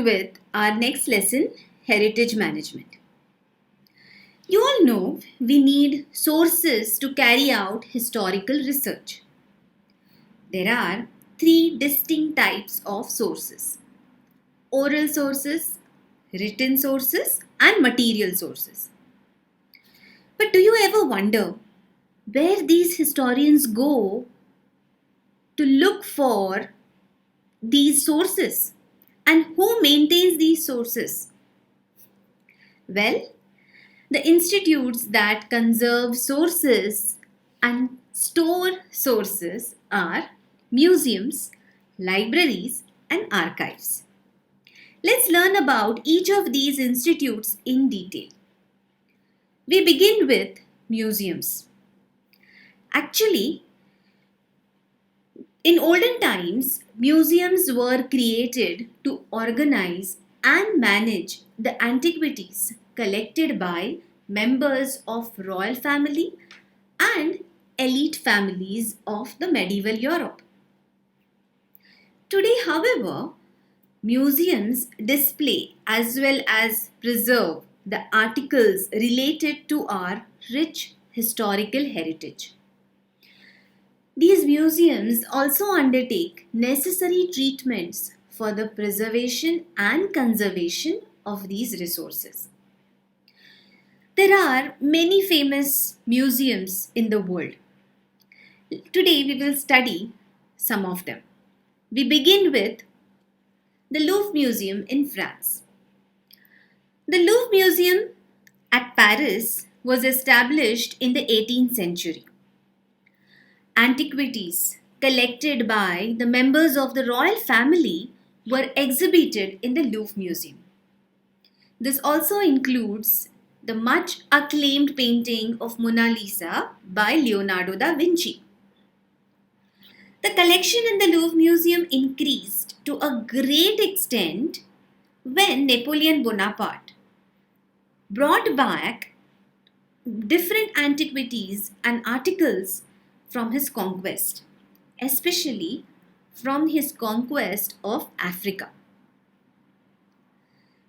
with our next lesson, heritage management. You all know we need sources to carry out historical research. There are three distinct types of sources: oral sources, written sources, and material sources. But do you ever wonder where these historians go to look for these sources and who maintains these sources? Well, the institutes that conserve sources and store sources are museums, libraries, and archives. Let's learn about each of these institutes in detail. We begin with museums. Actually, in olden times, museums were created to organize and manage the antiquities collected by members of royal family and elite families of the medieval Europe. Today, however, museums display as well as preserve the articles related to our rich historical heritage. These museums also undertake necessary treatments for the preservation and conservation of these resources. There are many famous museums in the world. Today we will study some of them. We begin with the Louvre Museum in France. The Louvre Museum at Paris was established in the 18th century. Antiquities collected by the members of the royal family were exhibited in the Louvre Museum. This also includes the much acclaimed painting of Mona Lisa by Leonardo da Vinci. The collection in the Louvre Museum increased to a great extent when Napoleon Bonaparte brought back different antiquities and articles from his conquest, especially from his conquest of Africa.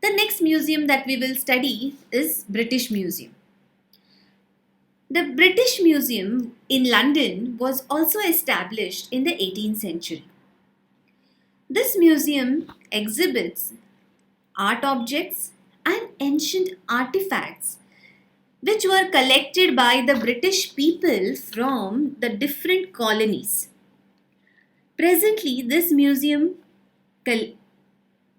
The next museum that we will study is British Museum. The British Museum in London was also established in the 18th century. This museum exhibits art objects and ancient artifacts which were collected by the British people from the different colonies. Presently, this museum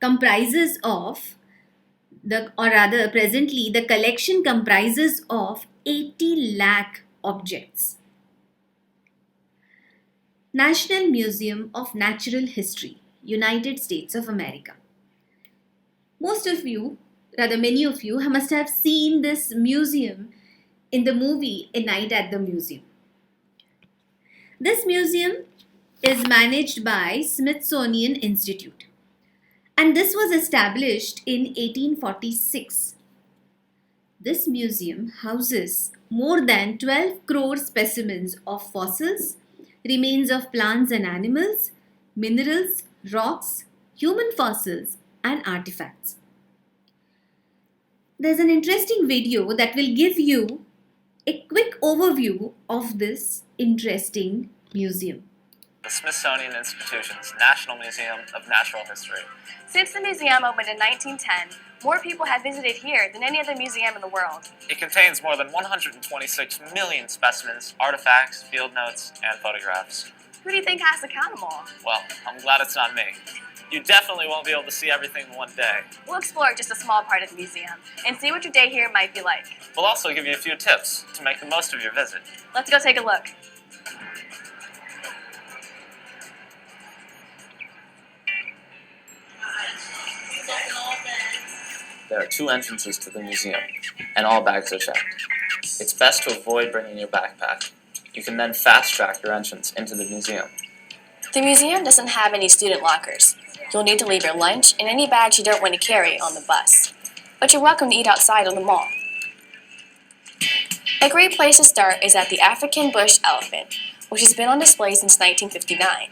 comprises of presently the collection comprises of 80 lakh objects. National Museum of Natural History, United States of America. Many of you must have seen this museum in the movie A Night at the Museum. This museum is managed by Smithsonian Institute, and this was established in 1846. This museum houses more than 12 crore specimens of fossils, remains of plants and animals, minerals, rocks, human fossils, and artifacts. There's an interesting video that will give you a quick overview of this interesting museum. The Smithsonian Institution's National Museum of Natural History. Since the museum opened in 1910, more people have visited here than any other museum in the world. It contains more than 126 million specimens, artifacts, field notes, and photographs. Who do you think has to count them all? Well, I'm glad it's not me. You definitely won't be able to see everything in one day. We'll explore just a small part of the museum and see what your day here might be like. We'll also give you a few tips to make the most of your visit. Let's go take a look. There are 2 entrances to the museum, and all bags are checked. It's best to avoid bringing your backpack. You can then fast-track your entrance into the museum. The museum doesn't have any student lockers. You'll need to leave your lunch and any bags you don't want to carry on the bus. But you're welcome to eat outside on the mall. A great place to start is at the African bush elephant, which has been on display since 1959.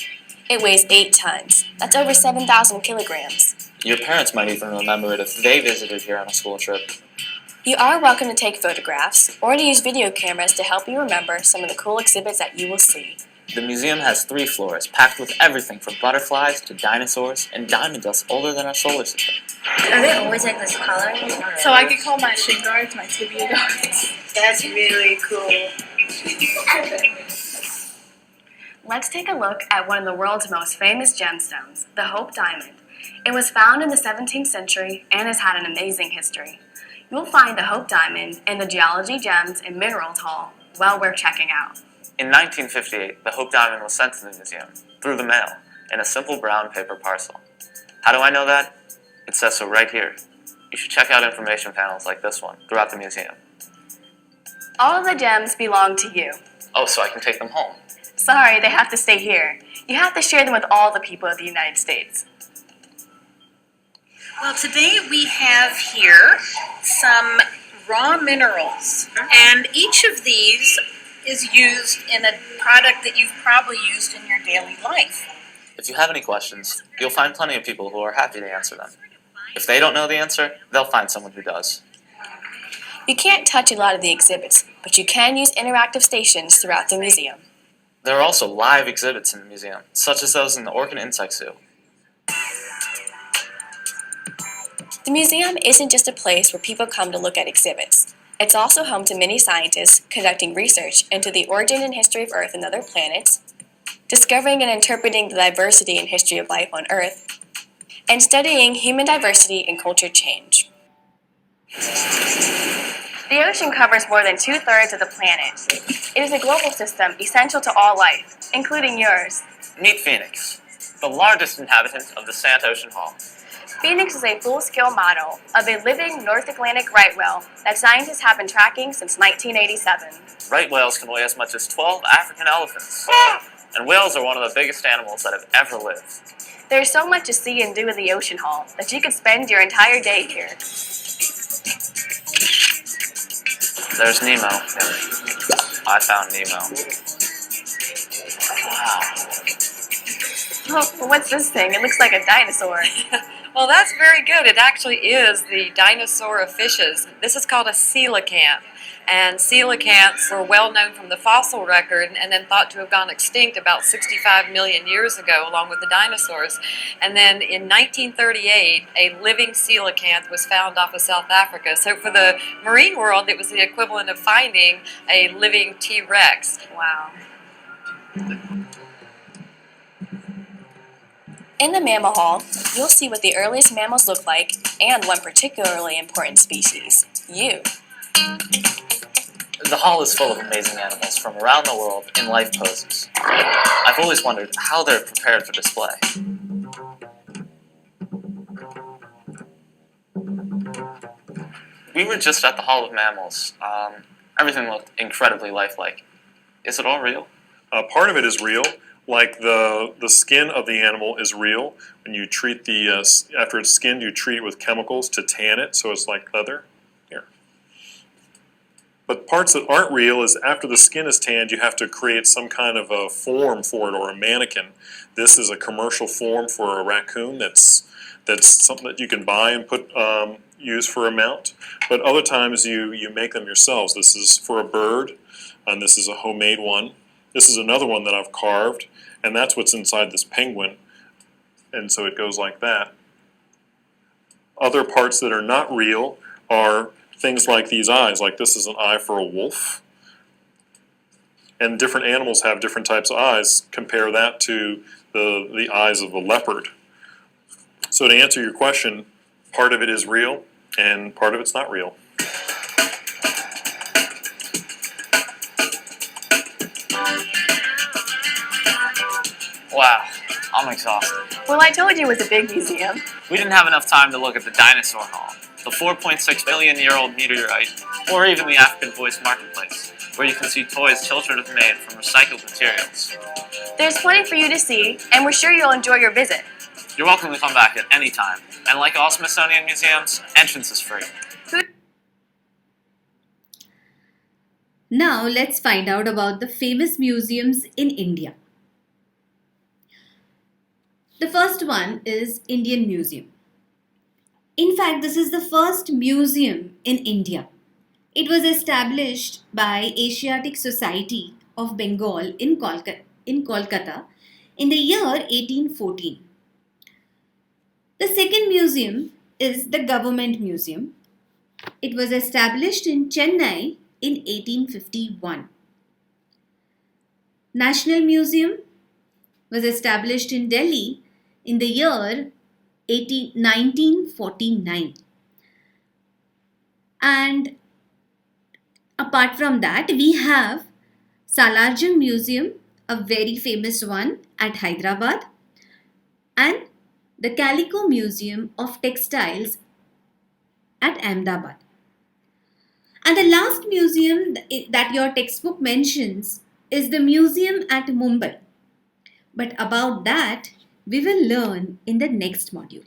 It weighs 8 tons. That's over 7,000 kilograms. Your parents might even remember it if they visited here on a school trip. You are welcome to take photographs or to use video cameras to help you remember some of the cool exhibits that you will see. The museum has 3 floors, packed with everything from butterflies to dinosaurs and diamond dust older than our solar system. Are they always like this color? So I can call my shin guards my tibia guards. That's really cool. Let's take a look at one of the world's most famous gemstones, the Hope Diamond. It was found in the 17th century and has had an amazing history. You'll find the Hope Diamond in the Geology, Gems, and Minerals Hall, well worth checking out. In 1958, the Hope Diamond was sent to the museum, through the mail, in a simple brown paper parcel. How do I know that? It says so right here. You should check out information panels like this one throughout the museum. All of the gems belong to you. Oh, so I can take them home. Sorry, they have to stay here. You have to share them with all the people of the United States. Well, today we have here some raw minerals, and each of these is used in a product that you've probably used in your daily life. If you have any questions, you'll find plenty of people who are happy to answer them. If they don't know the answer, they'll find someone who does. You can't touch a lot of the exhibits, but you can use interactive stations throughout the museum. There are also live exhibits in the museum, such as those in the Orkin Insect Zoo. The museum isn't just a place where people come to look at exhibits. It's also home to many scientists conducting research into the origin and history of Earth and other planets, discovering and interpreting the diversity and history of life on Earth, and studying human diversity and culture change. The ocean covers more than 2/3 of the planet. It is a global system essential to all life, including yours. Meet Phoenix, the largest inhabitant of the Sant Ocean Hall. Phoenix is a full-scale model of a living North Atlantic right whale that scientists have been tracking since 1987. Right whales can weigh as much as 12 African elephants. And whales are one of the biggest animals that have ever lived. There's so much to see and do in the Ocean Hall that you could spend your entire day here. There's Nemo. I found Nemo. Wow. Oh, what's this thing? It looks like a dinosaur. Well, that's very good. It actually is the dinosaur of fishes. This is called a coelacanth. And coelacanths were well known from the fossil record and then thought to have gone extinct about 65 million years ago along with the dinosaurs. And then in 1938, a living coelacanth was found off of South Africa. So for the marine world, it was the equivalent of finding a living T-Rex. Wow. In the Mammal Hall, you'll see what the earliest mammals look like and one particularly important species, you. The hall is full of amazing animals from around the world in life poses. I've always wondered how they're prepared for display. We were just at the Hall of Mammals. Everything looked incredibly lifelike. Is it all real? Part of it is real. Like the skin of the animal is real. When you treat after it's skinned, you treat it with chemicals to tan it, so it's like leather. Here. But parts that aren't real is after the skin is tanned, you have to create some kind of a form for it, or a mannequin. This is a commercial form for a raccoon. That's something that you can buy and use for a mount. But other times you make them yourselves. This is for a bird, and this is a homemade one. This is another one that I've carved, and that's what's inside this penguin. And so it goes like that. Other parts that are not real are things like these eyes. Like this is an eye for a wolf. And different animals have different types of eyes. Compare that to the eyes of a leopard. So to answer your question, part of it is real, and part of it's not real. Wow, I'm exhausted. Well, I told you it was a big museum. We didn't have enough time to look at the dinosaur hall, the 4.6 million-year-old meteorite, or even the African Voice Marketplace, where you can see toys children have made from recycled materials. There's plenty for you to see, and we're sure you'll enjoy your visit. You're welcome to come back at any time, and like all Smithsonian museums, entrance is free. Now let's find out about the famous museums in India. The first one is Indian Museum. In fact, this is the first museum in India. It was established by Asiatic Society of Bengal in Kolkata in the year 1814. The second museum is the Government Museum. It was established in Chennai in 1851. National Museum was established in Delhi in the year 1949. And apart from that, we have Salarjung Museum, a very famous one at Hyderabad, and the Calico Museum of Textiles at Ahmedabad. And the last museum that your textbook mentions is the museum at Mumbai. But about that, we will learn in the next module.